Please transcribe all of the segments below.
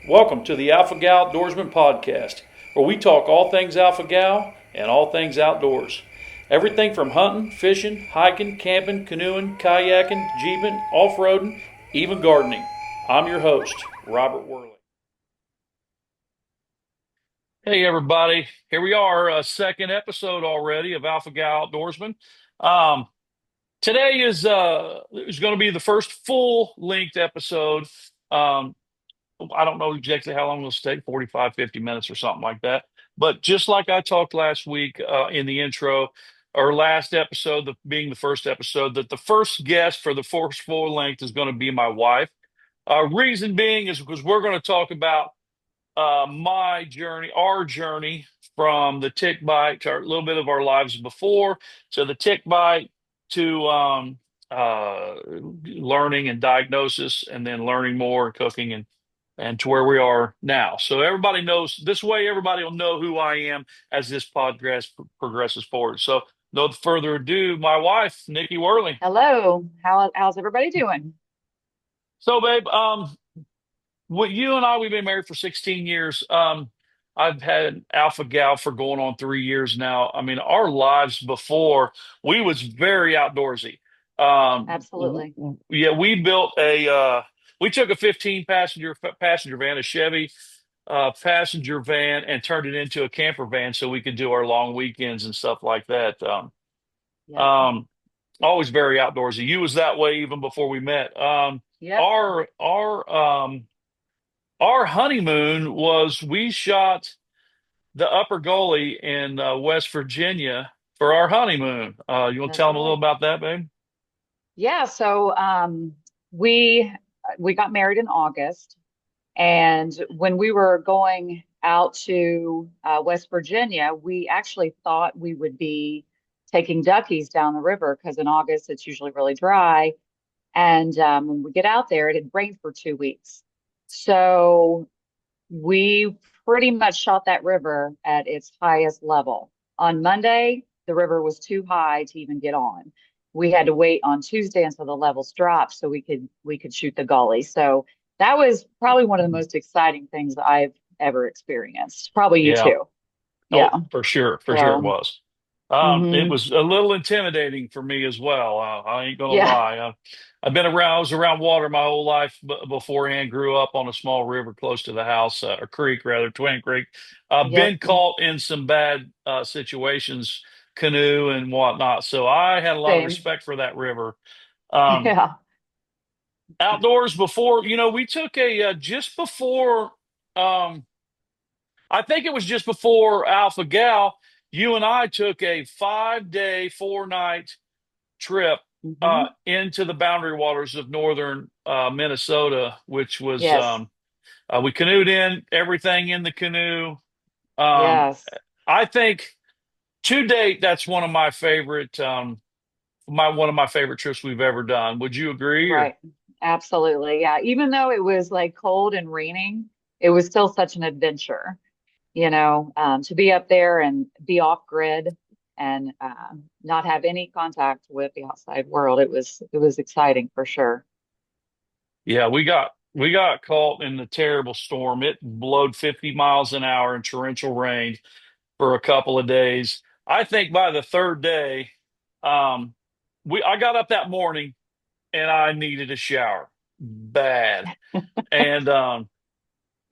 Welcome to the Alpha Gal Outdoorsman podcast, where we talk all things Alpha Gal and all things outdoors. Everything from hunting, fishing, hiking, camping, canoeing, kayaking, jeeping, off-roading, even gardening. I'm your host, Robert Worley. Hey everybody, here we are, a second episode already of Alpha Gal Outdoorsman. Um, Today is going to be the first full length episode. Um, I don't know exactly how long it'll take, 45, 50 minutes or something like that. But just like I talked last week in the intro, or last episode, being the first episode, that the first guest for the first full length is going to be my wife. Reason being is because we're going to talk about my journey, our journey from the tick bite to a little bit of our lives before, to the tick bite to learning and diagnosis, and then learning more and cooking and to where we are now. So everybody knows this way. Everybody will know who I am as this podcast progresses forward. So no further ado, my wife, Nikki Worley. Hello. How's everybody doing? So, babe, what you and I, we've been married for 16 years. I've had Alpha Gal for going on 3 years now. I mean, our lives before we was very outdoorsy. Absolutely. Yeah, we took a 15 passenger van, a Chevy passenger van, and turned it into a camper van so we could do our long weekends and stuff like that. Yep. Um, Always very outdoorsy. You was that way even before we met. Yep. Our our um, our honeymoon was we shot the Upper Gully in West Virginia for our honeymoon. You want to That's tell them a little right. about that, babe? Yeah. So we we got married in August, and when we were going out to West Virginia, we actually thought we would be taking duckies down the river because in August it's usually really dry. And when we get out there, it had rained for 2 weeks. So we pretty much shot that river at its highest level. On Monday, the river was too high to even get on. We had to wait on Tuesday until the levels dropped so we could shoot the gully. So that was probably one of the most exciting things I've ever experienced. Probably you Yeah. too. Oh, Yeah. for sure. For sure it So, was. It hmm was a little intimidating for me as well. I ain't gonna yeah, lie. I was around water my whole life beforehand. Grew up on a small river close to the house, a creek rather, Twin Creek. yep, Been caught in some bad situations, canoe and whatnot. So I had a lot of same. respect for that river. Um, Yeah, Outdoors before, we took a just before. Um, I think it was just before Alpha Gal. You and I took a 5 day, 4 night trip hmm into the boundary waters of northern Minnesota, which was yes, we canoed in everything in the canoe. Um, yes. I think to date that's one of my favorite one of my favorite trips we've ever done. Would you agree? Or Right. Absolutely. Yeah. Even though it was like cold and raining, it was still such an adventure, to be up there and be off grid and not have any contact with the outside world. It was exciting for sure. yeah, we got caught in the terrible storm. It blowed 50 miles an hour in torrential rain for a couple of days. I think by the third day, um, we I got up that morning and I needed a shower bad. And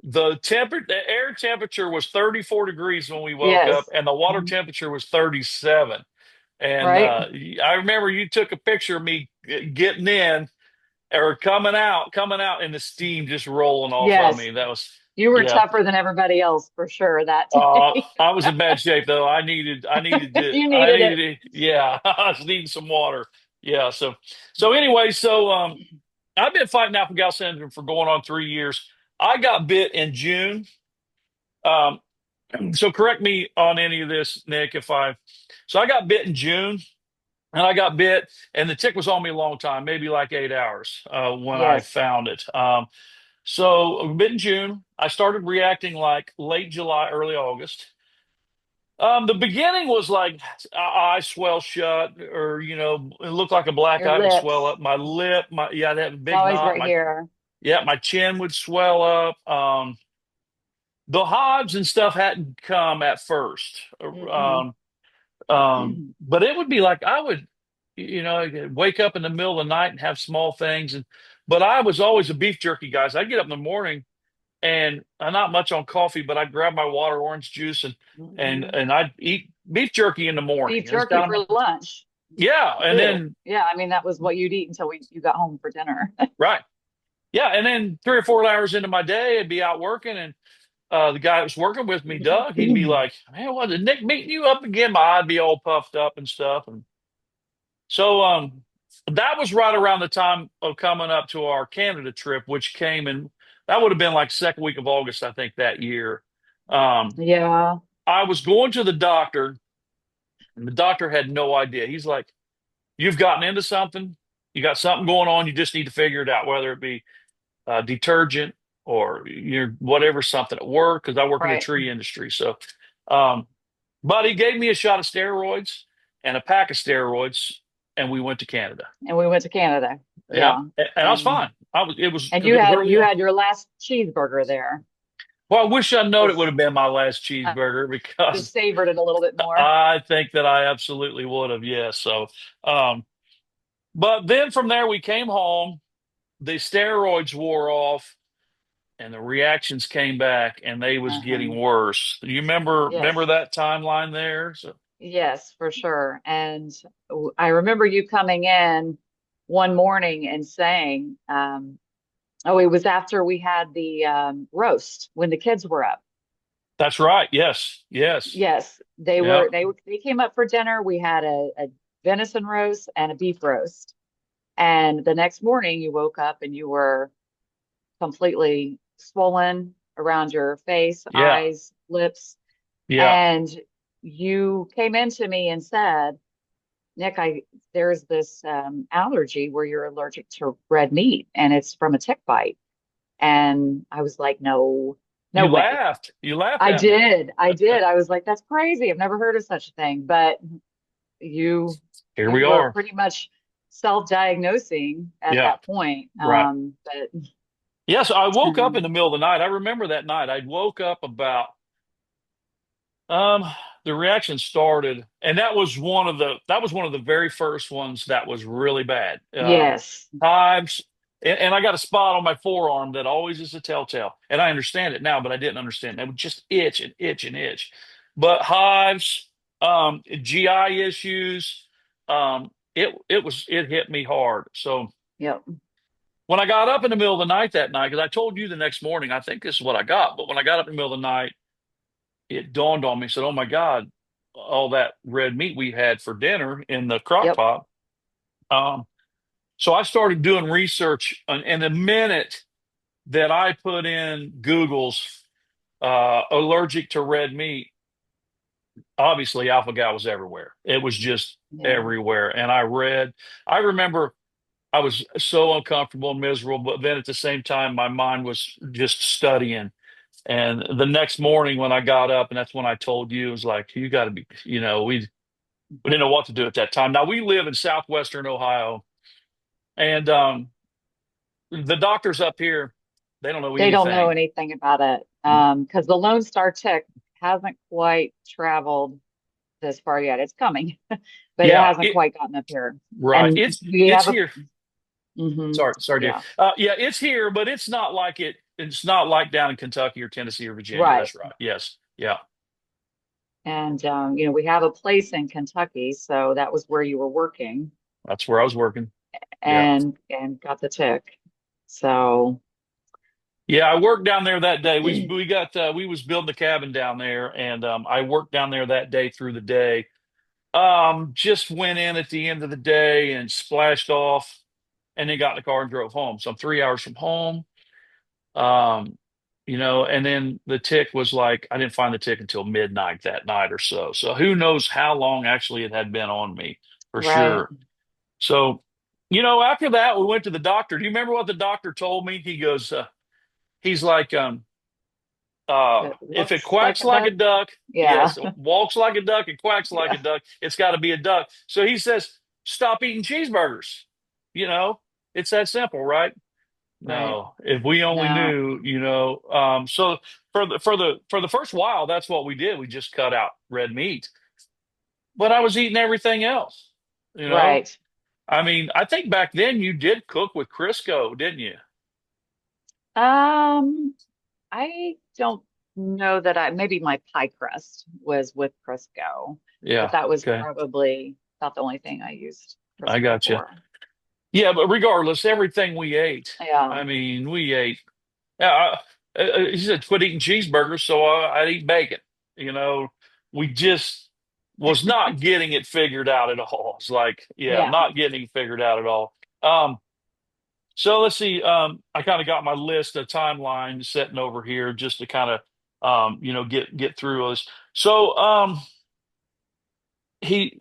the air temperature was 34 degrees when we woke up, Yes. and the water Mhm. temperature was 37. And Right. I remember you took a picture of me getting in or coming out, and the steam just rolling off of Yes. me. That was, You were yeah. tougher than everybody else for sure that day. I was in bad shape though. You I needed needed it. it. Yeah, I was needing some water. Yeah. So anyway, I've been fighting alpha-gal syndrome for going on 3 years. I got bit in June. Um, so correct me on any of this, Nick, so I got bit in June, and I got bit, and the tick was on me a long time, maybe like 8 hours, when I Yes. found it. So bit in June. I started reacting like late July, early August. The beginning was like eye swell shut, or it looked like a black Your eye would swell lips. up my lip. Yeah, that It's big always knot. right My here. Yeah, my chin would swell up. The hives and stuff hadn't come at first. Hmm. But it would be like I would, wake up in the middle of the night and have small things. But I was always a beef jerky guy. So I'd get up in the morning and I'm not much on coffee, but I'd grab my water, orange juice, and Hmm. I'd eat beef jerky in the morning. Beef It was jerky kind for of lunch yeah, and too. then Yeah, I mean that was what you'd eat until you got home for dinner. right, yeah, and then 3 or 4 hours into my day, I'd be out working, and the guy that was working with me, Doug, he'd be like, "Man, what did Nick beating you up again?" My I'd be all puffed up and stuff, and so that was right around the time of coming up to our Canada trip, which came in. That would have been like second week of August, I think, that year. Um, Yeah. I was going to the doctor, and the doctor had no idea. He's like, "You've gotten into something. You got something going on. You just need to figure it out, whether it be detergent or whatever, something at work, because I work in the Right. tree industry." So, um, but he gave me a shot of steroids and a pack of steroids, and we went to Canada. And we went to Canada. Yeah, Yeah. and I was And fine. I was. It was and because it was early you on. had your last cheeseburger there. Well, I wish I'd known it would Was have been my last uh, cheeseburger just because savored it a little bit more. I think that I absolutely would have. Yes. So, um, but then from there we came home. The steroids wore off and the reactions came back and they was Uh-huh. getting worse. You remember Yes. that timeline there? So Yes, for sure. And I remember you coming in one morning and saying, oh, it was after we had the roast when the kids were up. that's right. Yes. Yes. Yes, Yeah. they came up for dinner. We had a venison roast and a beef roast. And the next morning you woke up and you were completely swollen around your face, Yeah. eyes, lips. Yeah. And you came into me and said, Nick, there's this allergy where you're allergic to red meat and it's from a tick bite. And I was like, no, no You way. laughed. You laughed I at me. did. I did. I was like, that's crazy. I've never heard of such a thing. But you Here you we were are. pretty much self-diagnosing at Yeah. that point. Right. But Yes, I woke up in the um, middle of the night. I remember that night. I woke up about Um, the reaction started, and that was one of the very first ones that was really bad. yes. Hives, and I got a spot on my forearm that always is a telltale. And I understand it now, but I didn't understand. It would just itch and itch and itch. But hives, GI issues, it hit me hard. So Yep. when I got up in the middle of the night that night, because I told you the next morning, I think this is what I got. But when I got up in the middle of the night, it dawned on me, said, "Oh my God, all that red meat we had for dinner in the crock Yep. pot." Um, so I started doing research, and the minute that I put in Google's allergic to red meat, obviously alpha gal was everywhere. It was just Yeah. everywhere. And I remember I was so uncomfortable and miserable, but then at the same time, my mind was just studying. And the next morning when I got up, and that's when I told you, it was like, you got to be, we didn't know what to do at that time. Now we live in southwestern Ohio, and the doctors up here, they don't know They don't know anything. anything about it because the Lone Star tick hasn't quite traveled this far yet. It's coming, but it Yeah, hasn't quite gotten up here. right. And It's we it's have a, here. hmm Sorry, dear. yeah, Yeah, it's here, but it's not like it. It's not like down in Kentucky or Tennessee or Virginia. right. That's right. Yes, yeah, And we have a place in Kentucky, so that was where you were working that's where I was working. Yeah, and got the tick. So yeah. I worked down there that day. We was building a cabin down there, and I worked down there that day through the day. Just went in at the end of the day and splashed off, and then got in the car and drove home. So I'm 3 hours from home. Um, and then the tick was like, I didn't find the tick until midnight that night or so. So who knows how long actually it had been on me for right. sure. So, after that, we went to the doctor. Do you remember what the doctor told me? He's like, It if it looks like quacks a like a duck. duck, Yeah. yes, walks like a duck and quacks like a Yeah. duck, it's got to be a duck. So he says, stop eating cheeseburgers. You know, it's that simple, right? Right. no. If we only No. knew, so for the first while, that's what we did. We just cut out red meat. But I was eating everything else, you know. Right. I mean, I think back then you did cook with Crisco, didn't you? Um, I don't know that maybe my pie crust was with Crisco, but Yeah. that was Okay. probably not the only thing I used I Crisco got you. for. Yeah, but regardless, everything we ate, Yeah. I mean, we ate. Yeah, he said quit eating cheeseburgers, so I'd eat bacon. You know, we just was not getting it figured out at all. It's like, yeah, Yeah. not getting it figured out at all. So let's see. I kind of got my list, a timeline setting over here just to kind of, get through us. So,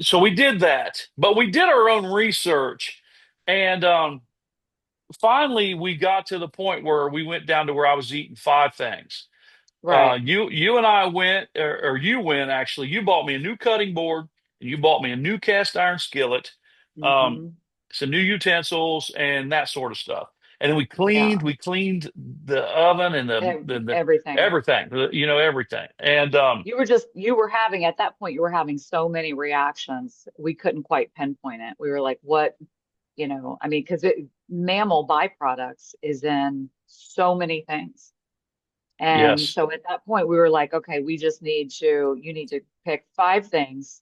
so we did that, but we did our own research, and finally we got to the point where we went down to where I was eating five things. Right. You and I went, or you went actually. You bought me a new cutting board, and you bought me a new cast iron skillet, um, Hmm. some new utensils, and that sort of stuff. And then Yeah. we cleaned the oven and the Everything. everything, everything. And You were having, at that point, you were having so many reactions. We couldn't quite pinpoint it. We were like, what, I mean, because mammal byproducts is in so many things. And yes, so at that point, we were like, okay, you need to pick five things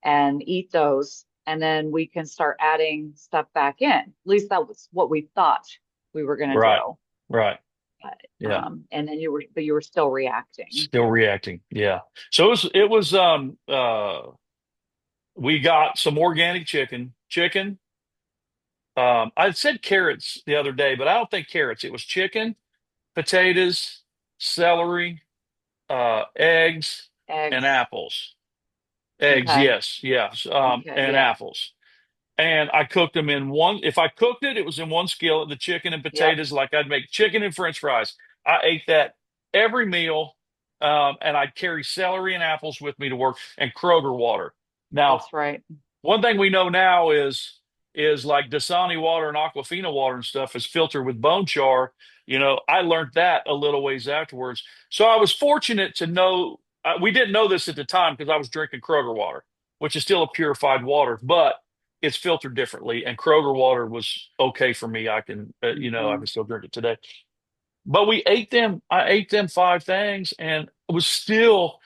and eat those. And then we can start adding stuff back in. At least that was what we thought we were going to right, do. right, But, yeah. and then but you were still reacting. Still reacting. Yeah. So it was we got some organic chicken. I said carrots the other day, but I don't think carrots. It was chicken, potatoes, celery, eggs, and Eggs. apples. Eggs, Okay. yes, yes, Okay. and Yeah. apples. And I cooked them in one. If I cooked it, it was in one skillet. The chicken and Yep. potatoes, like I'd make chicken and French fries. I ate that every meal, and I'd carry celery and apples with me to work and Kroger water. Now, That's right. one thing we know now is like Dasani water and Aquafina water and stuff is filtered with bone char. I learned that a little ways afterwards. So I was fortunate to know we didn't know this at the time because I was drinking Kroger water, which is still a purified water, but it's filtered differently. And Kroger water was okay for me. I Hmm. can still drink it today. But we ate them. I ate them five things and was still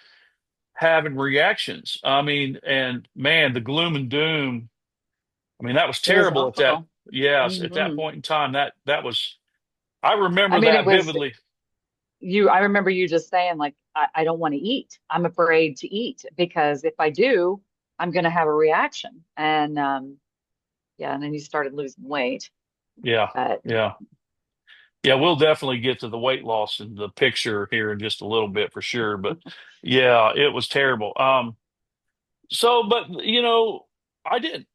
having reactions. I mean, and man, the gloom and doom. I mean, that was It was terrible at that. awful. Yes, at that Hmm. point in time, that was. I I remember mean, it that was vividly. I remember you just saying, like, I don't want to eat. I'm afraid to eat because if I do, I'm going to have a reaction. And yeah, and then you started losing weight. Yeah, But yeah, yeah. We'll definitely get to the weight loss in the picture here in just a little bit for sure. But yeah, it was terrible. But I didn't.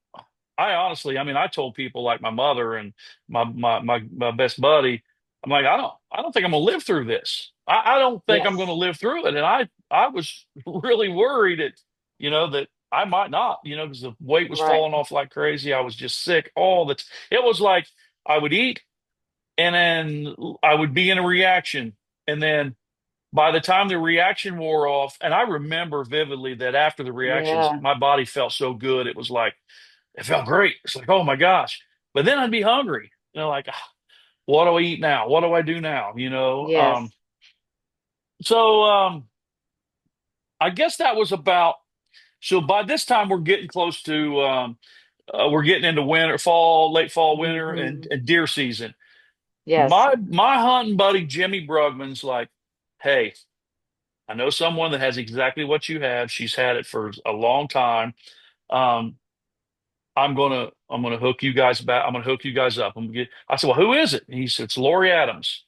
I honestly, I mean, I told people like my mother and my best buddy, I'm like, I don't think I'm gonna live through this. I don't think I'm gonna yes, live through it. And I was really worried that I might not, because the weight was right. falling off like crazy. I was just sick all the It was like I would eat and then I would be in a reaction. And then by the time the reaction wore off, and I remember vividly that after the reactions, Yeah, my body felt so good. It was like, it felt great. It's like, oh my gosh. But then I'd be hungry. Like, what do I eat now? What do I do now? yes, So I guess that was about. So by this time, we're getting close to. We're getting into winter, late fall, winter, and, hmm, and deer season. yes, My hunting buddy Jimmy Brugman's like, hey, I know someone that has exactly what you have. She's had it for a long time. Um, I'm gonna hook you guys back. I'm gonna hook you guys up. I said, well, who is it? And he said, it's Lori Adams.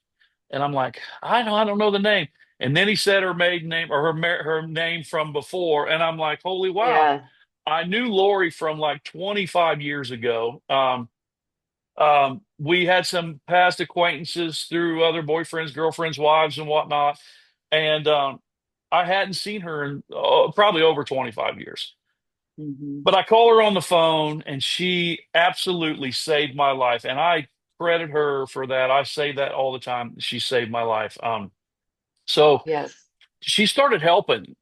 And I'm like, I don't know the name. And then he said her maiden name or her name from before, and I'm like, holy wow! yeah, I knew Lori from like 25 years ago. We had some past acquaintances through other boyfriends, girlfriends, wives, and whatnot, and I hadn't seen her in probably over 25 years. hmm, But I call her on the phone and she absolutely saved my life. And credit her for that. I say that all the time. She saved my life. So Yes. she started helping,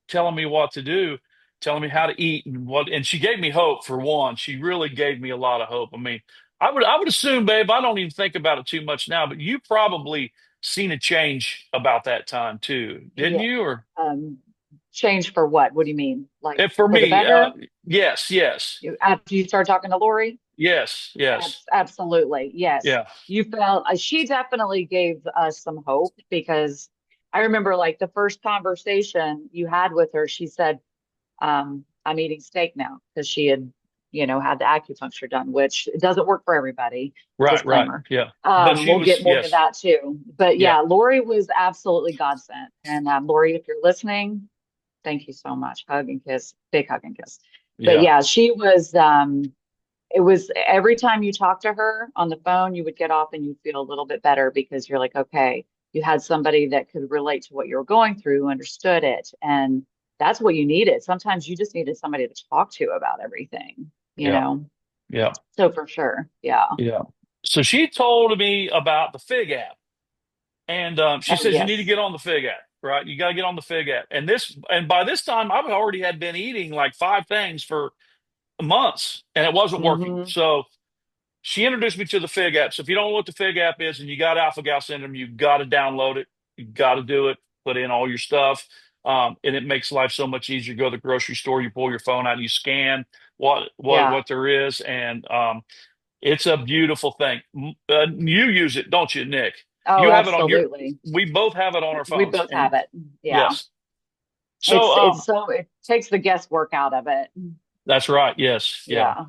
telling me what to do, telling me how to eat and she gave me hope for one. She really gave me a lot of hope. I mean, I would assume, babe, I don't even think about it too much now, but you probably seen a change about that time too, didn't Yeah. you? Or Um, Change for what? What do you mean? Like if for for the me, better? yes, yes, After you start talking to Lori? yes, yes, Absolutely. Yes. yeah, You felt she definitely gave us some hope because I remember like the first conversation you had with her, she said, I'm eating steak now because she had, had the acupuncture done, which it doesn't work for everybody. right, right, Disclaimer. yeah. But she We'll was, get more to yes, that too. But yeah, yeah, Lori was absolutely God sent. And Lori, if you're listening, thank you so much. Hug and kiss, big hug and kiss. But yeah, yeah, she was it was every time you talk to her on the phone, you would get off and you'd feel a little bit better because you're like, okay, you had somebody that could relate to what you were going through, who understood it. And that's what you needed. Sometimes you just needed somebody to talk to about everything, you yeah, know? yeah, So for sure. Yeah. yeah. So she told me about the Fig app. And she Oh, says you need to yes. get on the Fig app, right? You got to get on the Fig app. And by this time, I already had been eating like five things for months, and it wasn't working. Hmm. So she introduced me to the Fig app. So if you don't know what the Fig app is, and you got alpha gal syndrome, you got to download it. You got to do it. Put in all your stuff, and it makes life so much easier. You go to the grocery store, you pull your phone out, and you scan Yeah. what there is, and it's a beautiful thing. You use it, don't you, Nick? Oh, You have it on your. absolutely. We both have it on our We phones, both and have it. Yeah. yes. So, It takes the guesswork out of it. that's right. Yes, yeah. Yeah.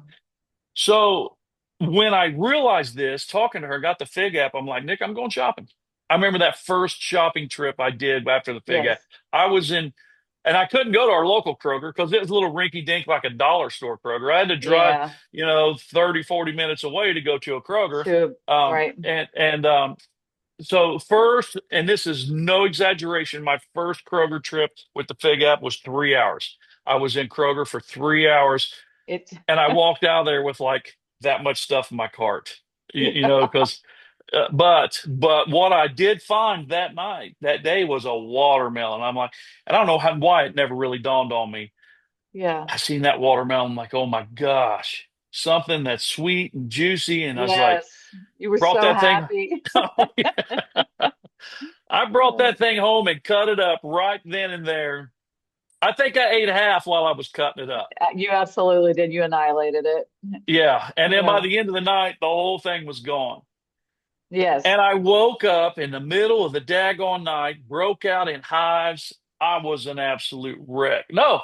So when I realized this, talking to her, got the Fig app. I'm like, Nick, I'm going shopping. I remember that first shopping trip I did after the Fig app. Yes. I was in, and I couldn't go to our local Kroger because it was a little rinky dink like a dollar store Kroger. I had to drive, Yeah. 30, 40 minutes away to go to a Kroger. Sure. Right. So first, and this is no exaggeration, my first Kroger trip with the Fig app was 3 hours. I was in Kroger for 3 hours, It, and I walked out of there with like that much stuff in my cart. yeah. Because, but what I did find that day was a watermelon. I'm like, and I don't know why it never really dawned on me. Yeah. I seen that watermelon, like, oh my gosh, something that's sweet and juicy, and I was like, Yes. You were brought so that thing. happy. I brought that thing home and cut it up right then and there. I think I ate half while I was cutting it up. You absolutely did. You annihilated it. Yeah. And then by Yeah. the end of the night, the whole thing was gone. Yes. And I woke up in the middle of the daggone night, broke out in hives. I was an absolute wreck. No,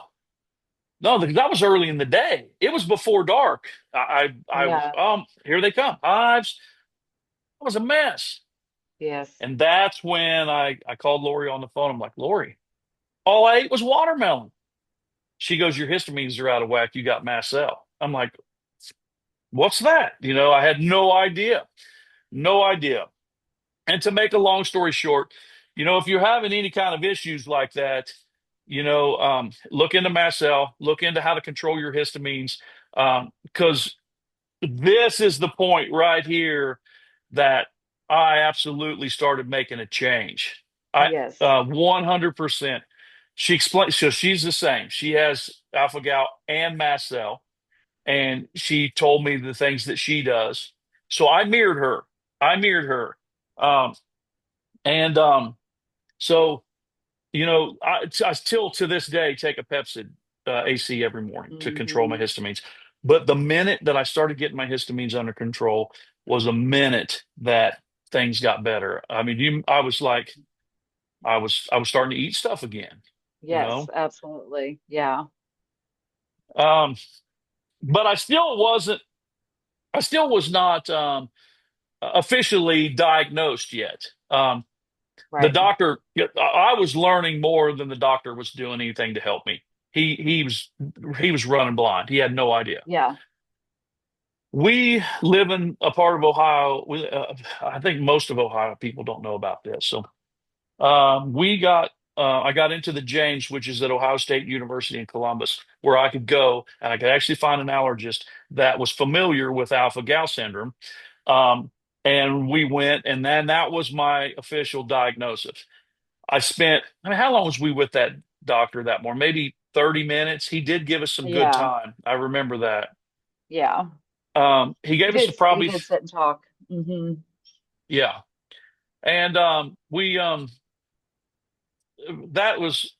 no, that was early in the day. It was before dark. Yeah. Here they come. Hives. I was a mess. Yes. And that's when I called Lori on the phone. I'm like, Lori, all I ate was watermelon. She goes, your histamines are out of whack. You got mast cell. I'm like, what's that? I had no idea. No idea. And to make a long story short, if you're having any kind of issues like that, look into mast cell, look into how to control your histamines, because this is the point right here that I absolutely started making a change. I Yes. 100%. She explained, so she's the same. She has alpha gal and mast cell, and she told me the things that she does. So I mirrored her. I mirrored her. And so I still to this day take a Pepsid AC every morning to control my Hmm. histamines. But the minute that I started getting my histamines under control was a minute that things got better. I mean, I was like, I was starting to eat stuff again, you Yes, know. absolutely. Yeah. Um, but I still was not officially diagnosed yet. The Right. doctor, I was learning more than the doctor was doing anything to help me. He was running blind. He had no idea. Yeah. We live in a part of Ohio. I think most of Ohio people don't know about this. So I got into the James, which is at Ohio State University in Columbus, where I could go and I could actually find an allergist that was familiar with alpha gal syndrome. Um, and we went, and then that was my official diagnosis. I mean, how long was we with that doctor that morning? Maybe 30 minutes. He did give us some good Yeah. time. I remember that. Yeah. He gave us He probably, did sit and talk. Hmm. yeah. And that was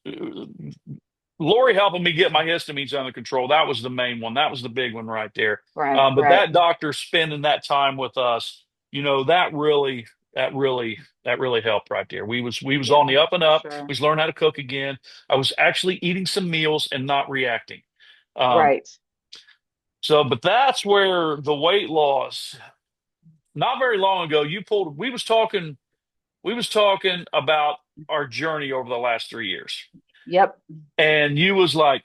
Lori helping me get my histamines under control. That was the main one. That was the big one right there. Right, But right. that doctor spending that time with us, that really helped right there. We was on Yeah, the up and for up. We sure. was learning how to cook again. I was actually eating some meals and not reacting. Um, Right. but that's where the weight loss. Not very long ago, you pulled. We was talking about our journey over the last 3 years, Yep. and you was like,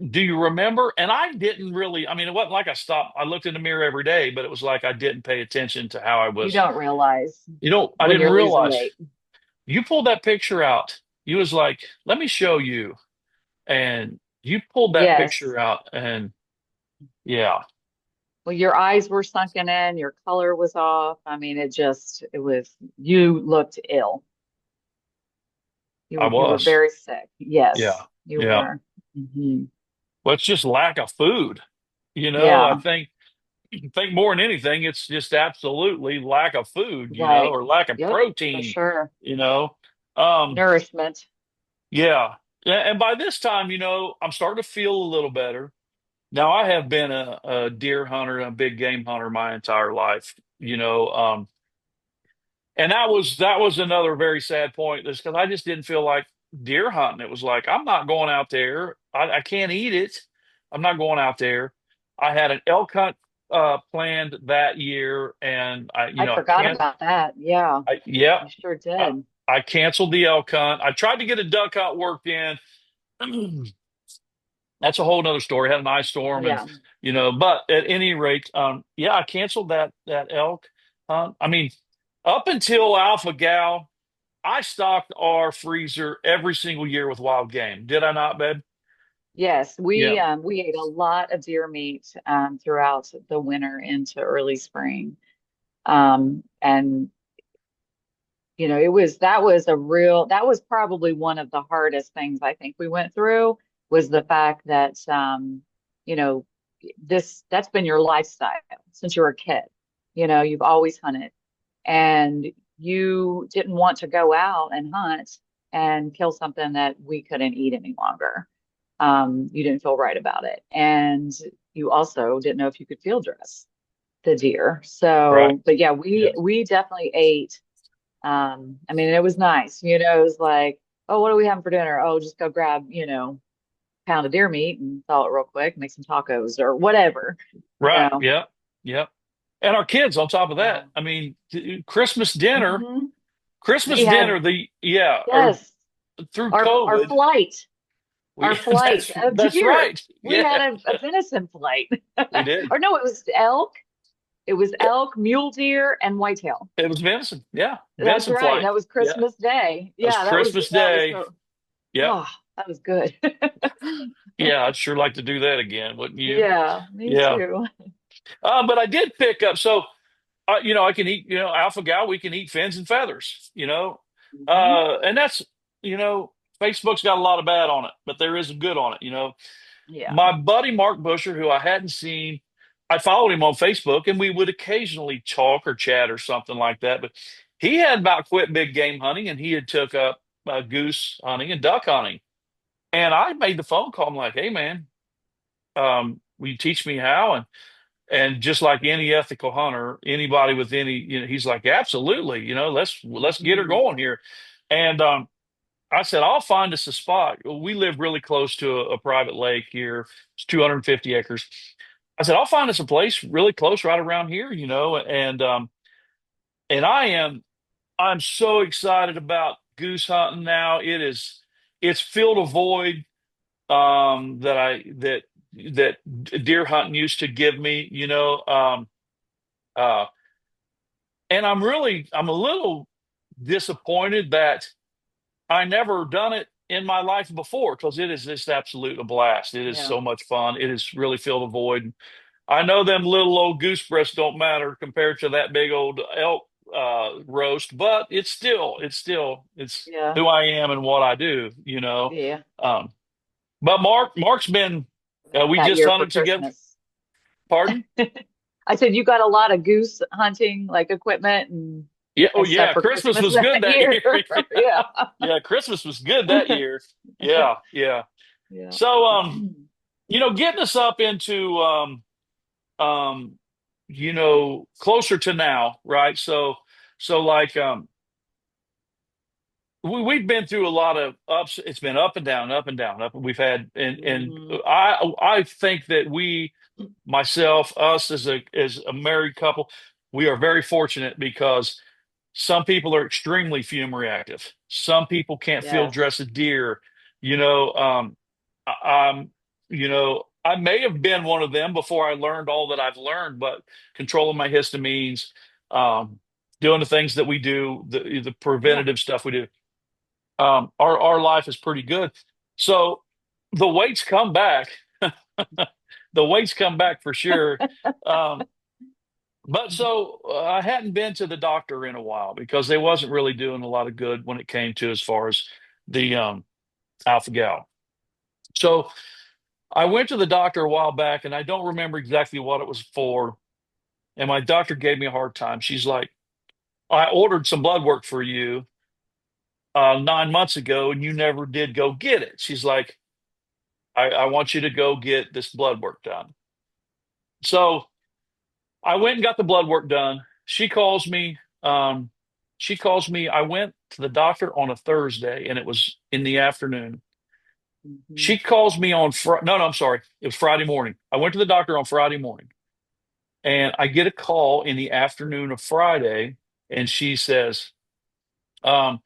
do you remember? And I didn't really, I mean, it wasn't like I stopped. I looked in the mirror every day, but it was like I didn't pay attention to how I You was. don't realize I when didn't you're losing realize. weight. You pulled that picture out. You was like, let me show you. And you pulled that Yes. picture out. And yeah, Well, your eyes were sunken in, your color was off. I mean, it was, you looked ill. I You were was. very sick. Yeah. Yes, you Yeah. were. Hmm. Well, it's just lack of food. I Yeah, think more than anything, it's just absolutely lack of food, right. or lack of Yep, for protein, sure. you know. Um, Nourishment. Yeah. Yeah, and by this time, I'm starting to feel a little better. Now, I have been a deer hunter and a big game hunter my entire life, and that was another very sad point, is because I just didn't feel like deer hunting. It was like, I'm not going out there. I can't eat it. I'm not going out there. I had an elk hunt planned that year, and I I forgot can't. about that. Yeah, Yep. you sure I, did. I canceled the elk hunt. I tried to get a duck hunt worked in. That's a whole nother story. Had an ice storm, and Yeah. but at any rate, yeah, I canceled that elk hunt. I mean, up until Alpha Gal, I stocked our freezer every single year with wild game. Did I not, babe? Yes, Yeah, we ate a lot of deer meat throughout the winter into early spring. And it was that was probably one of the hardest things I think we went through, was the fact that you know, that's been your lifestyle since you were a kid. You've always hunted, and you didn't want to go out and hunt and kill something that we couldn't eat any longer. You didn't feel right about it. And you also didn't know if you could field dress the deer. right. So, but yeah, Yeah, we definitely ate. I mean, it was nice. It was like, oh, what are we having for dinner? Oh, just go grab, pound of deer meat and thaw it real quick, make some tacos or whatever, you right. know. Yeah, yeah. And our kids on top of that. So, I mean, Christmas dinner, mhm. Christmas We had, dinner. Or yes, through our COVID, flight, we flight of that's deer. right. We Yeah, had a venison flight. we did. Or no, it was elk. It was elk, mule deer, and whitetail. It was venison. Yeah, That's venison right. flight. That was Yeah, Christmas Day. that was Yeah, Christmas that was Day. so, Yep. oh, that was good. Yeah, I'd sure like to do that again, wouldn't you? Yeah, me Yeah. too. But I did pick up. So, I can eat, alpha gal. We can eat fins and feathers. Hmm. And that's, you know, Facebook's got a lot of bad on it, but there is some good on it. Yeah. My buddy Mark Busher, who I hadn't seen, I followed him on Facebook, and we would occasionally talk or chat or something like that. But he had about quit big game hunting, and he had took up goose hunting and duck hunting. And I made the phone call. I'm like, hey man, will you teach me how? And just like any ethical hunter, anybody with any, he's like, absolutely, let's get her Hmm. going here. And I said, I'll find us a spot. We live really close to a private lake here. It's 250 acres. I said, I'll find us a place really close right around here, and I'm so excited about goose hunting now. It's filled a void that deer hunting used to give me, uh, and I'm a little disappointed that I never done it in my life before, because it is just absolute a blast. It is Yeah. so much fun. It has really filled a void. I know them little old goose breasts don't matter compared to that big old elk roast, but it's Yeah. who I am and what I do, you know. Yeah. Um, but Mark's been we That just year for hunted together. Christmas. Pardon? I said you got a lot of goose hunting like equipment Yeah, oh and stuff yeah, for Christmas Christmas was good that that year. year. Yeah. Yeah, Christmas was good that year. Yeah, yeah. Yeah. So getting us up into um closer to now, right? So like we've been through a lot of ups. It's been up and down, up and down, up. We've had, and Mhm. I think that myself, us as a married couple, we are very fortunate because some people are extremely fume reactive. Some people can't field Yes. dress a deer. You know, I'm, I may have been one of them before I learned all that I've learned, but controlling my histamines, um, doing the things that we do, the Yeah. preventative stuff we do, our life is pretty good. So the weights come back. The weights come back for sure. Um, but so I hadn't been to the doctor in a while because they wasn't really doing a lot of good when it came to as far as the alpha gal. So I went to the doctor a while back, and I don't remember exactly what it was for. And my doctor gave me a hard time. She's like, "I ordered some blood work for you 9 months ago, and you never did go get it." She's like, I want you to go get this blood work done." So I went and got the blood work done. She calls me. She calls me. I went to the doctor on a Thursday, and it was in the afternoon. Mhm. She calls me on Friday. No, no, I'm sorry. It was Friday morning. I went to the doctor on Friday morning, and I get a call in the afternoon of Friday, and she says, um,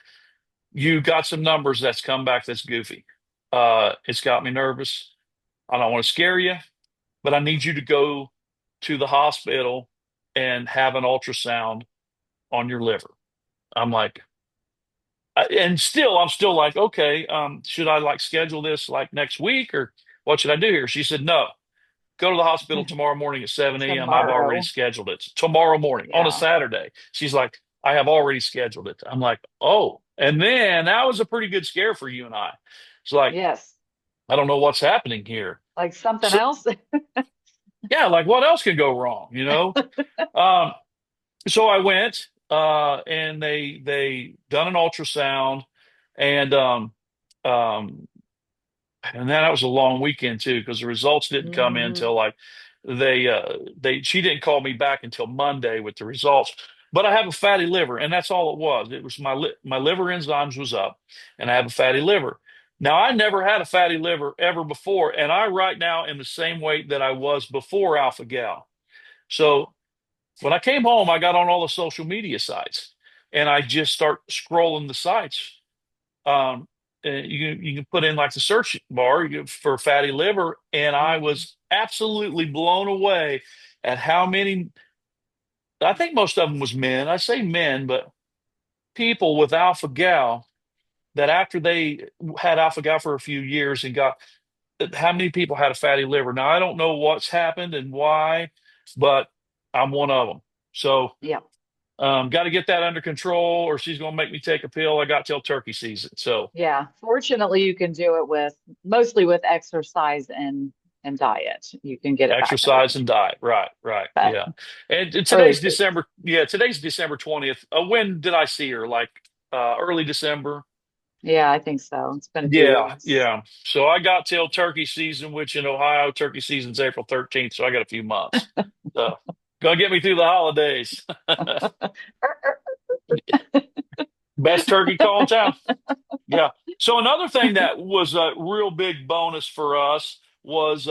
"You got some numbers that's come back that's goofy. It's got me nervous. I don't want to scare you, but I need you to go to the hospital and have an ultrasound on your liver." I'm like, and still, I'm still like, okay, should I like schedule this like next week or what should I do here? She said, no, go to the hospital tomorrow morning at 7 a.m. I've already Tomorrow. scheduled it. Tomorrow morning on a Yeah. Saturday. She's like, I have already scheduled it. I'm like, oh, and then that was a pretty good scare for you and I. It's like, Yes. I don't know what's happening here. Like something So, else. yeah, like what else can go wrong, you know? Um, so I went, and they done an ultrasound, and um, and that was a long weekend too because the results didn't come in Hmm. till like they she didn't call me back until Monday with the results. But I have a fatty liver, and that's all it was. It was my liver enzymes was up, and I have a fatty liver. Now I never had a fatty liver ever before, and I right now am the same weight that I was before alpha gal. So when I came home, I got on all the social media sites, and I just start scrolling the sites. Um, you can put in like the search bar for fatty liver, and I Hmm. was absolutely blown away at how many. I think most of them was men. I say men, but people with alpha gal that after they had alpha gal for a few years and got how many people had a fatty liver. Now I don't know what's happened and why, but I'm one of them. So Yeah. got to get that under control, or she's going to make me take a pill. I got till turkey season. So Yeah. Fortunately, you can do it with mostly with exercise and diet. You can get it back under exercise and control. diet. Right, right. But Yeah. And early today's stages. December. Yeah, today's December 20th. When did I see her? Like early December. Yeah, I think so. It's been a few Yeah, weeks. yeah. So I got till turkey season, which in Ohio, turkey season's April 13th. So I got a few months. So gonna get me through the holidays. Best turkey call in town. Yeah. So another thing that was a real big bonus for us was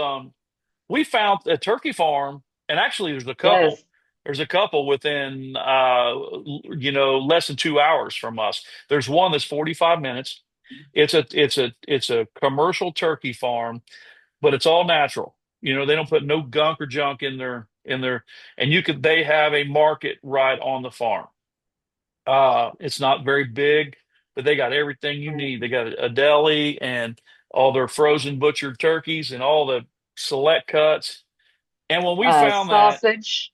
we found a turkey farm, and actually there's a couple. Yes. There's a couple within less than 2 hours from us. There's one that's 45 minutes. It's a commercial turkey farm, but it's all natural. They don't put no gunk or junk in their and they have a market right on the farm. It's not very big, but they got everything you Right. need. They got a deli and all their frozen butchered turkeys and all the select cuts. And when we found that Sausage,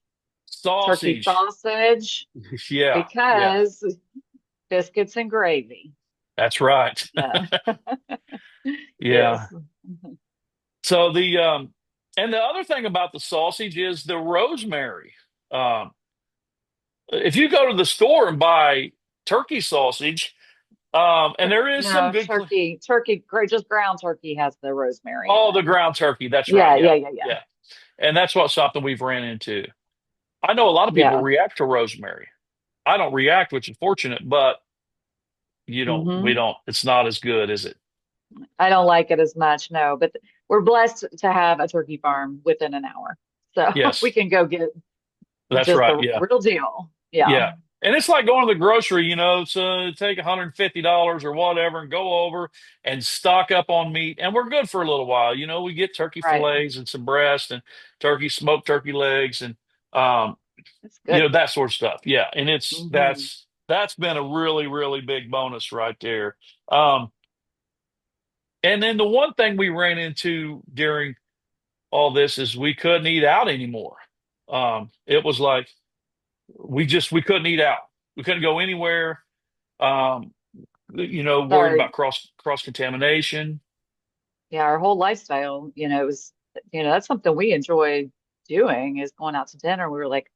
turkey sausage, sausage, yeah, yeah, because biscuits and gravy. that's right. Yeah. Yeah. Yes. So and the other thing about the sausage is the rosemary. Um, if you go to the store and buy turkey sausage, and there is some No, good, just ground turkey has the rosemary in oh, the it. ground turkey. That's right. Yeah, Yeah, yeah, yeah, yeah. yeah. And that's what something we've ran into. I know a lot of people Yeah. react to rosemary. I don't react, which is fortunate, but we Hmm. don't, it's not as good, is it? I don't like it as much, no, but we're blessed to have a turkey farm within an hour. So we Yes, can go get that's just right. the Yeah. real deal. Yeah. Yeah. And it's like going to the grocery, so take $150 or whatever and go over and stock up on meat. And we're good for a little while. We get turkey Right. fillets and some breast and smoked turkey legs and, um, It's good. that sort of stuff. Yeah. And Hmm. that's been a really, really big bonus right there. Um, and then the one thing we ran into during all this is we couldn't eat out anymore. It was like, we couldn't eat out. We couldn't go anywhere. Um, worried Sorry. about cross contamination. Yeah, our whole lifestyle, it was, that's something we enjoy doing is going out to dinner. We were like,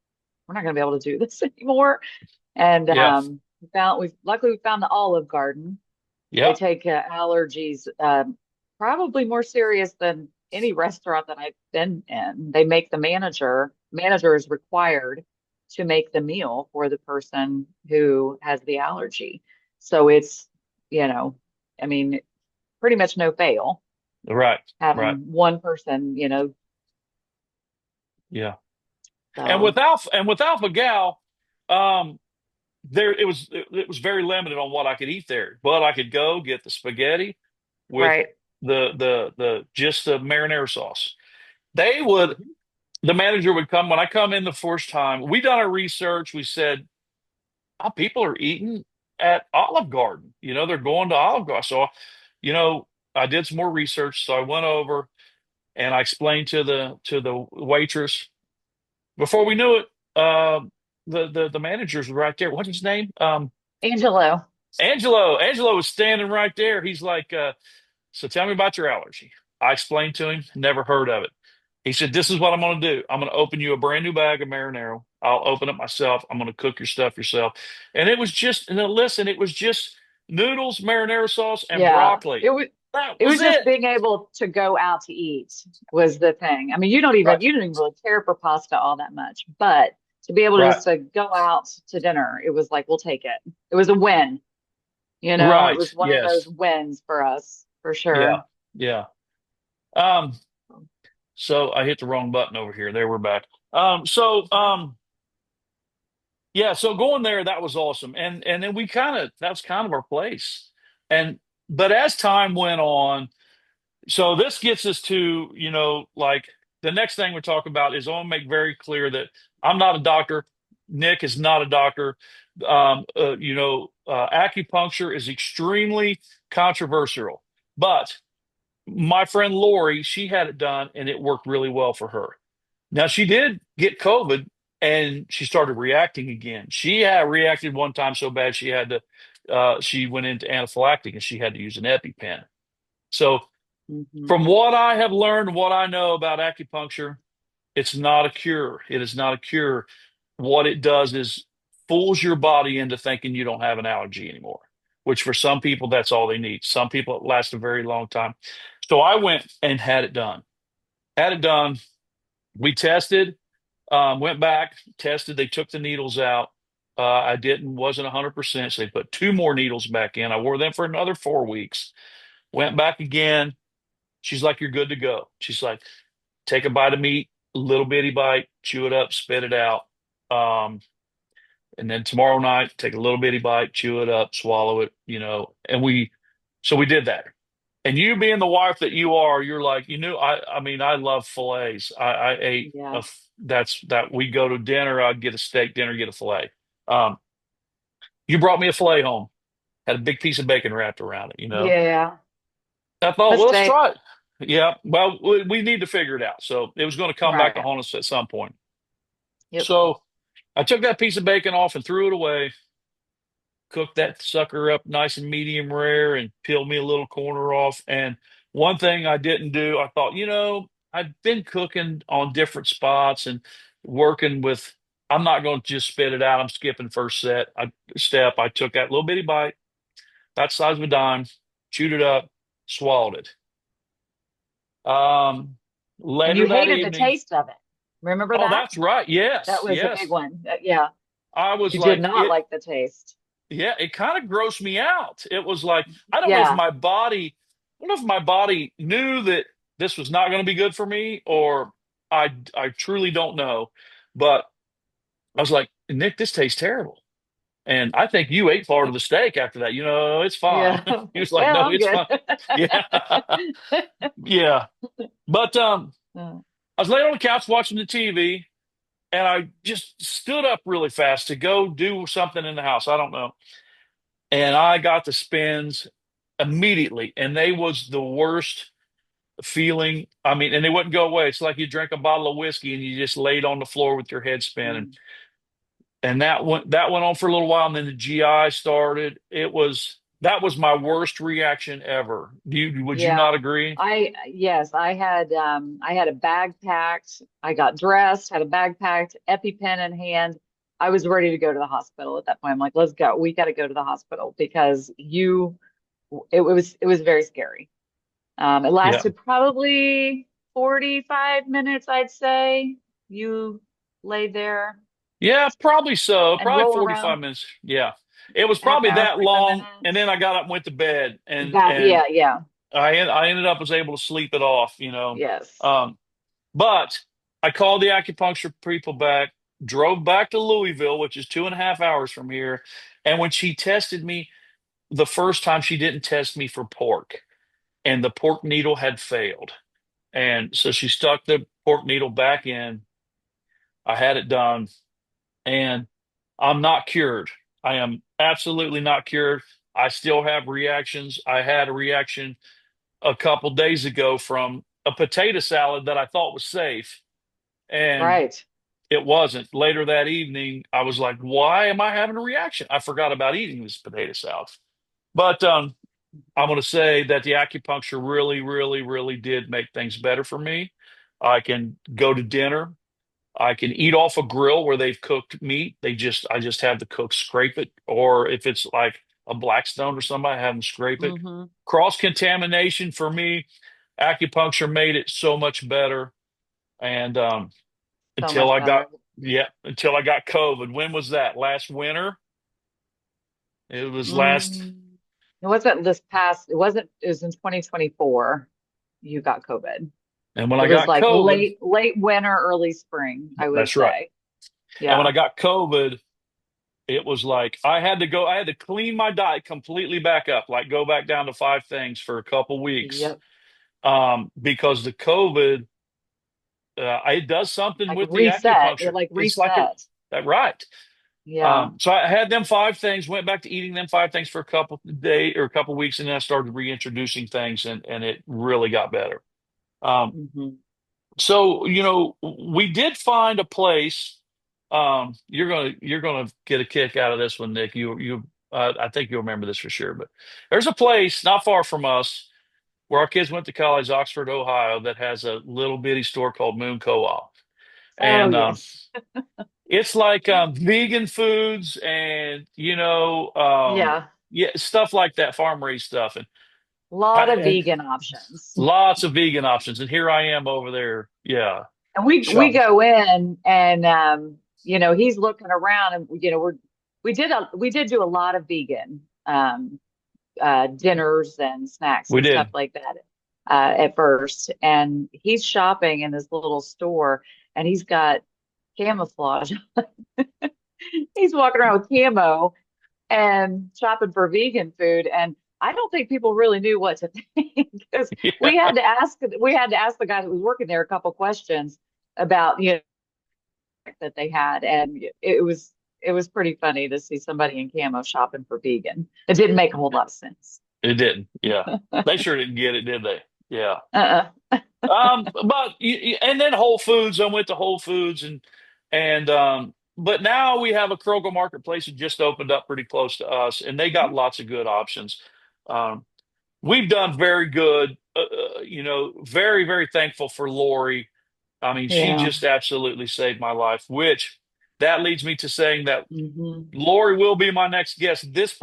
we're not going to be able to do this anymore. And Yeah, we found the Olive Garden. They yeah, take allergies probably more serious than any restaurant that I've been in. They make manager is required to make the meal for the person who has the allergy. So it's, you know, I mean, pretty much no fail right, right, having one person, yeah. And so with Alpha Gal, um, it was very limited on what I could eat there, but I could go get the spaghetti with right. the just the marinara sauce. They would Mhm. the manager would come when I come in the first time. We done our research. We said, oh, people are eating at Olive Garden. They're going to Olive Garden. So, you know, I did some more research. So I went over and I explained to the waitress. Before we knew it, the managers were right there. What's his name? Angelo. Angelo. Angelo was standing right there. He's like, so tell me about your allergy. I explained to him, never heard of it. He said, this is what I'm going to do. I'm going to open you a brand new bag of marinara. I'll open it myself. I'm going to cook your stuff yourself. And it was just, and then listen, it was just noodles, marinara sauce, and Yeah. broccoli. That It was was just it. being able to go out to eat was the thing. I mean, Right, you don't even really care for pasta all that much, but to be able to right, just to go out to dinner, it was like, we'll take it. It was a win, it right. was one of those Yes. wins for us for Yeah, sure. yeah. Um, so I hit the wrong button over here. There we're back. Yeah, so going there, that was awesome. And then that's kind of our place. And but as time went on, so this gets us to, like the next thing we talk about is I want to make very clear that I'm not a doctor. Nick is not a doctor. Acupuncture is extremely controversial, but my friend Lori, she had it done and it worked really well for her. Now she did get COVID and she started reacting again. She had reacted one time so bad she went into anaphylactic and she had to use an EpiPen. So Hmm. from what I have learned, what I know about acupuncture, it's not a cure. It is not a cure. What it does is fools your body into thinking you don't have an allergy anymore, which for some people, that's all they need. Some people, it lasts a very long time. So I went and had it done. Had it done. We tested, went back, tested. They took the needles out. I wasn't 100%. So they put two more needles back in. I wore them for another 4 weeks. Went back again. She's like, you're good to go. She's like, take a bite of meat, a little bitty bite, chew it up, spit it out. Um, and then tomorrow night, take a little bitty bite, chew it up, swallow it, so we did that. And you being the wife that you are, you're like, I mean, I love fillets. I ate Yeah. that's that we go to dinner, I'd get a steak dinner, get a fillet. Um, you brought me a fillet home, had a big piece of bacon wrapped around it. Yeah. I thought, A well, let's steak. try it. Yeah. Well, we need to figure it out. So it was going to come back to Right. haunt us at some point. Yep. So I took that piece of bacon off and threw it away, cooked that sucker up nice and medium rare, and peeled me a little corner off. And one thing I didn't do, I thought, I've been cooking on different spots and working with, I'm not going to just spit it out. I'm skipping first step. I took that little bitty bite, that size of a dime, chewed it up, swallowed it. Um, And you Later that hated the evening, taste of it. Remember oh, that? that's right. That Yes, was a big yes. one. Yeah. I was You did like, not like the taste. yeah, it kind of grossed me out. It was like, Yeah. I don't know if my body knew that this was not going to be good for me, or I truly don't know. But I was like, Nick, this tastes terrible. And I think you ate part of the steak after that. It's fine. Yeah. He was like, Well, no, I'm it's good. fine. Yeah. Yeah. But I was laying on the couch watching the TV, and I just stood up really fast to go do something in the house. I don't know. And I got the spins immediately, and they was the worst feeling. I mean, and they wouldn't go away. It's like you drink a bottle of whiskey and you just laid on the floor with your head spinning. Mm. And that went on for a little while, and then the GI started. That was my worst reaction ever. Would you Yeah. not agree? Yes, I had a bag packed. I got dressed, had a bag packed, EpiPen in hand. I was ready to go to the hospital at that point. I'm like, let's go. We got to go to the hospital because it was very scary. It Yeah. lasted probably 45 minutes, I'd say. You laid there Yeah, probably so. and Probably roll 45 around minutes. Yeah. It was half probably hour, that 45 long. And then minutes. I got up and went to bed, and That, and yeah, yeah, I ended up was able to sleep it off. yes. Um, but I called the acupuncture people back, drove back to Louisville, which is 2.5 hours from here. And when she tested me the first time, she didn't test me for pork, and the pork needle had failed. And so she stuck the pork needle back in. I had it done, and I'm not cured. I am absolutely not cured. I still have reactions. I had a reaction a couple days ago from a potato salad that I thought was safe, and Right. it wasn't. Later that evening, I was like, why am I having a reaction? I forgot about eating this potato salad. But I'm going to say that the acupuncture really, really, really did make things better for me. I can go to dinner. I can eat off a grill where they've cooked meat. I just have the cook scrape it, or if it's like a Blackstone or somebody, I have them scrape it. Hmm. Cross contamination for me, acupuncture made it so much better. And So until much I got, better. yeah, until I got COVID. When was that? Last winter? It was last, Mm. It was in 2024 you got COVID. and when It I was got like COVID, late winter, early spring, I would that's right. say. And when Yeah. I got COVID, it was like I had to clean my diet completely back up, like go back down to 5 things for a couple weeks, Yep. because the COVID, it does something Like with the reset. It acupuncture. like It's like reset. that, right. Yeah. So I had them 5 things, went back to eating them 5 things for a couple days or a couple weeks, and then I started reintroducing things, and it really got better. Um, Hmm. so we did find a place. You're gonna get a kick out of this one, Nick. I think you'll remember this for sure. But there's a place not far from us where our kids went to college, Oxford, Ohio, that has a little bitty store called Moon Co-op, Oh, and yes. it's like vegan foods and Yeah. yeah, stuff like that, farm raised stuff, and A lot of and vegan options. lots of vegan options. And here I am over there, yeah, And we shopping. go in and he's looking around and we did do a lot of vegan dinners and snacks We and stuff did. like that at first. And he's shopping in this little store and he's got camouflage. He's walking around with camo and shopping for vegan food. And I don't think people really knew what to think because Yeah, we had to ask the guy that was working there a couple questions about that they had, and it was pretty funny to see somebody in camo shopping for vegan. It didn't make a whole lot of sense. it didn't. Yeah, they sure didn't get it, did they? Yeah. Uh-uh. But and then Whole Foods. I went to Whole Foods but now we have a Kroger Marketplace that just opened up pretty close to us, and they got Mhm. lots of good options. Um, we've done very good. Very, very thankful for Lori. I mean, she Yeah. just absolutely saved my life, which that leads me to saying that Hmm. Lori will be my next guest. This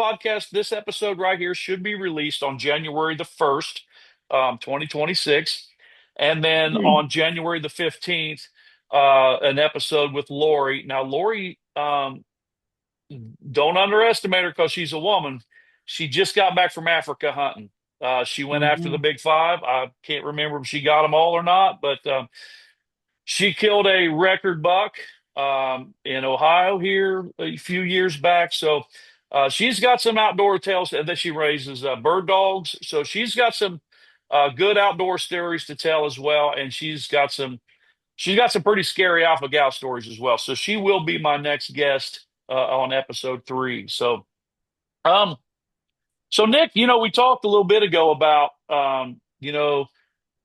episode right here should be released on January the 1st, 2026. And then Hmm. on January the 15th, an episode with Lori. Now, Lori, don't underestimate her because she's a woman. She just got back from Africa hunting. She went after the Hmm. big five. I can't remember if she got them all or not, but she killed a record buck in Ohio here a few years back. So she's got some outdoor tales that she raises bird dogs. So she's got some good outdoor stories to tell as well, and she's got some pretty scary alpha gal stories as well. So she will be my next guest on episode 3. Um, so Nick, we talked a little bit ago about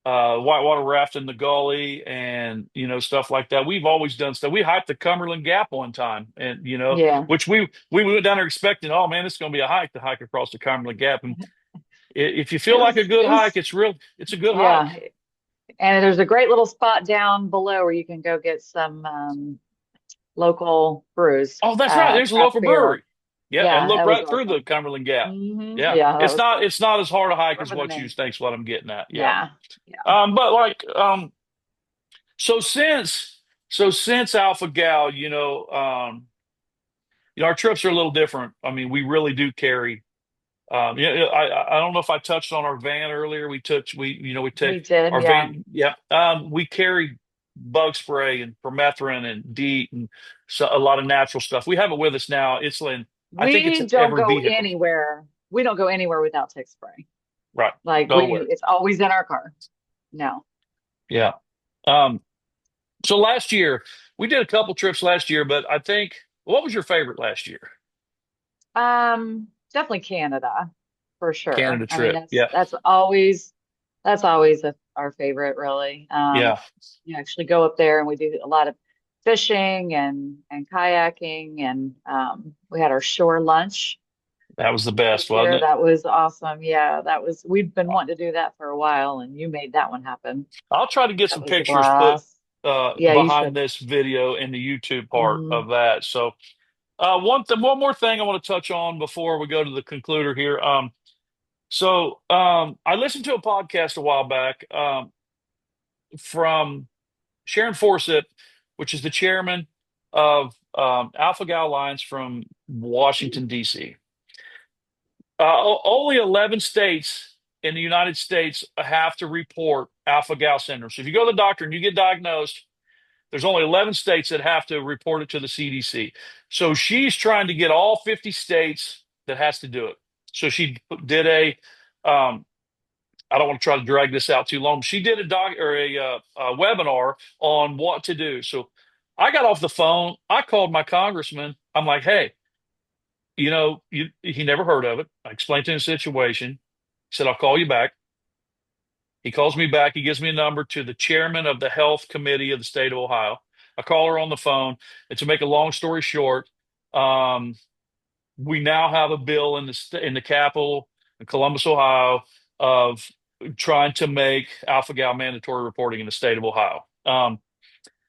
whitewater rafting the gully and stuff like that. We've always done stuff. We hiked the Cumberland Gap one time, and Yeah. which we went down there expecting, oh man, it's going to be a hike to hike across the Cumberland Gap. And if you feel It like a was, good it hike, was, it's a good hike. yeah. And there's a great little spot down below where you can go get some local brews, Oh, that's right. There's a craft local beer. brewery. Yeah, and Yeah, look that was right through the awesome. Cumberland Gap. Yeah, Yeah, that it's was not cool. it's not as hard a hike as Remember the what you name. think's what I'm getting at. Yeah. Yeah. Yeah. But so since Alpha Gal, our trips are a little different. I mean, we really do carry. I don't know if I touched on our van earlier. We take We did. our Yeah. van. Yeah. We carry bug spray and permethrin and DEET and so a lot of natural stuff. We have it with us now. I think it's We in don't every go vehicle. anywhere. We don't go anywhere without tick spray. Right. Like Nowhere. it's always in our car. No. Yeah. Um, so last year we did a couple trips last year, but I think what was your favorite last year? Definitely Canada for sure. Canada I mean, trip. Yeah. that's always our favorite, really. Yeah. You actually go up there and we do a lot of fishing and kayaking, and we had our shore lunch That was the best, this wasn't year. it? That was awesome. Yeah, we've been wanting to do that for a while, and you made that one happen. I'll try to get That some was a pictures put blast. Yeah, you behind should. this video in the YouTube part Hmm. of that. So one more thing I want to touch on before we go to the concluder here. I listened to a podcast a while back from Sharon Forsett, which is the chairman of Alpha Gal Alliance from Washington D.C. Only 11 states in the United States have to report alpha gal syndrome. So if you go to the doctor and you get diagnosed, there's only 11 states that have to report it to the CDC. So she's trying to get all 50 states that has to do it. So she did um, I don't want to try to drag this out too long. She did a webinar on what to do. So I got off the phone. I called my congressman. I'm like, hey, he never heard of it. I explained to him the situation. He said, I'll call you back. He calls me back. He gives me a number to the chairman of the health committee of the state of Ohio. I call her on the phone. And to make a long story short, um, we now have a bill in the Capitol in Columbus, Ohio, of trying to make alpha gal mandatory reporting in the state of Ohio.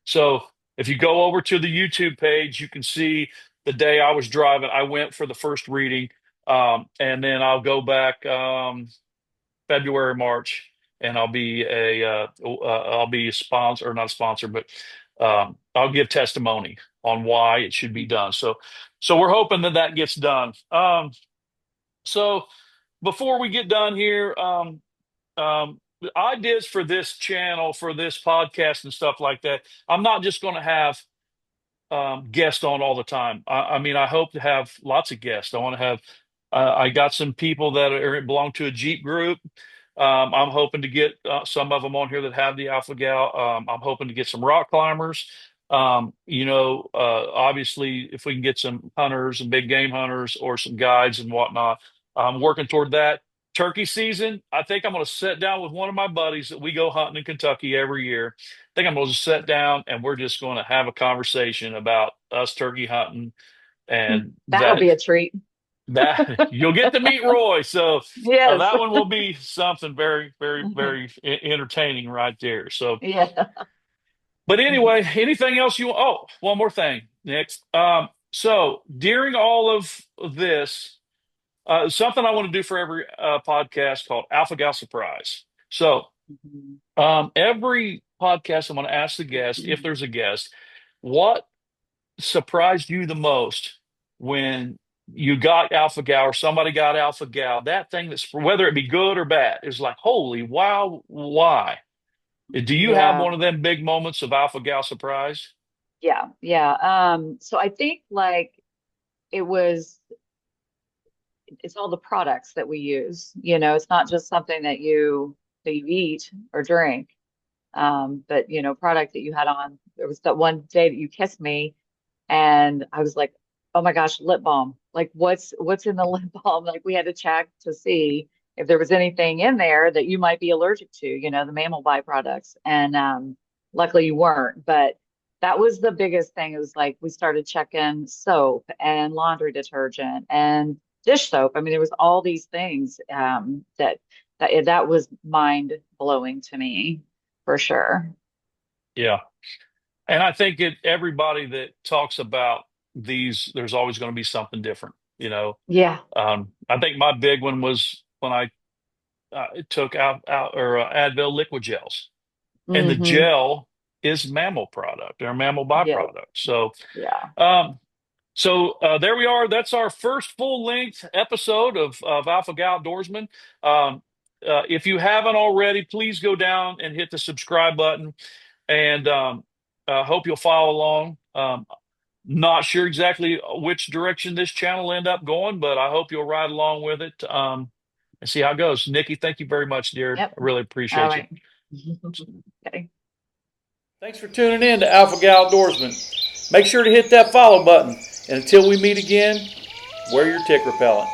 So if you go over to the YouTube page, you can see the day I was driving. I went for the first reading, and then I'll go back February, March, and I'll be a sponsor or not a sponsor, but I'll give testimony on why it should be done. So we're hoping that that gets done. So before we get done here, the ideas for this channel, for this podcast, and stuff like that. I'm not just going to have guests on all the time. I mean, I hope to have lots of guests. I want to have. I got some people that belong to a Jeep group. I'm hoping to get some of them on here that have the Alpha Gal. I'm hoping to get some rock climbers. Obviously, if we can get some hunters and big game hunters or some guides and whatnot, I'm working toward that. turkey season, I think I'm going to sit down with one of my buddies that we go hunting in Kentucky every year. I think I'm going to sit down and we're just going to have a conversation about us turkey hunting, and That'll be a treat. that you'll get to meet Roy. So Yes. that one will be something very, very, very entertaining right there. So, Yeah. but anyway, anything else you? Oh, one more thing, next. So during all of this, something I want to do for every podcast called Alpha Gal Surprise. So every podcast, I'm going to ask the guest, if there's a guest, what surprised you the most when you got Alpha Gal or somebody got Alpha Gal? That thing that's, whether it be good or bad, is like, holy wow, why? Do you have Yeah. one of them big moments of Alpha Gal surprise? Yeah. Yeah. So I think like it was, it's all the products that we use. It's not just something that you eat or drink. But product that you had on. There was that one day that you kissed me, and I was like, oh my gosh, lip balm. Like what's in the lip balm? Like we had to check to see if there was anything in there that you might be allergic to, the mammal byproducts. And luckily you weren't. But that was the biggest thing. It was like we started checking soap and laundry detergent and dish soap. I mean, there was all these things that was mind blowing to me for sure. Yeah. And I think everybody that talks about these, there's always going to be something different, you know. Yeah. I think my big one was when I took out or Advil liquid gels, and the Hmm. gel is mammal product or mammal Yeah. byproduct. So, Yeah. um, there we are. That's our first full length episode of Alpha Gal Outdoorsman. Um, if you haven't already, please go down and hit the subscribe button, and hope you'll follow along. Not sure exactly which direction this channel will end up going, but I hope you'll ride along with it, and see how it goes. Nikki, thank you very much, dear. Yep. I really All appreciate you. right. Okay. Thanks for tuning in to Alpha Gal Outdoorsman. Make sure to hit that follow button. And until we meet again, wear your tick repellent.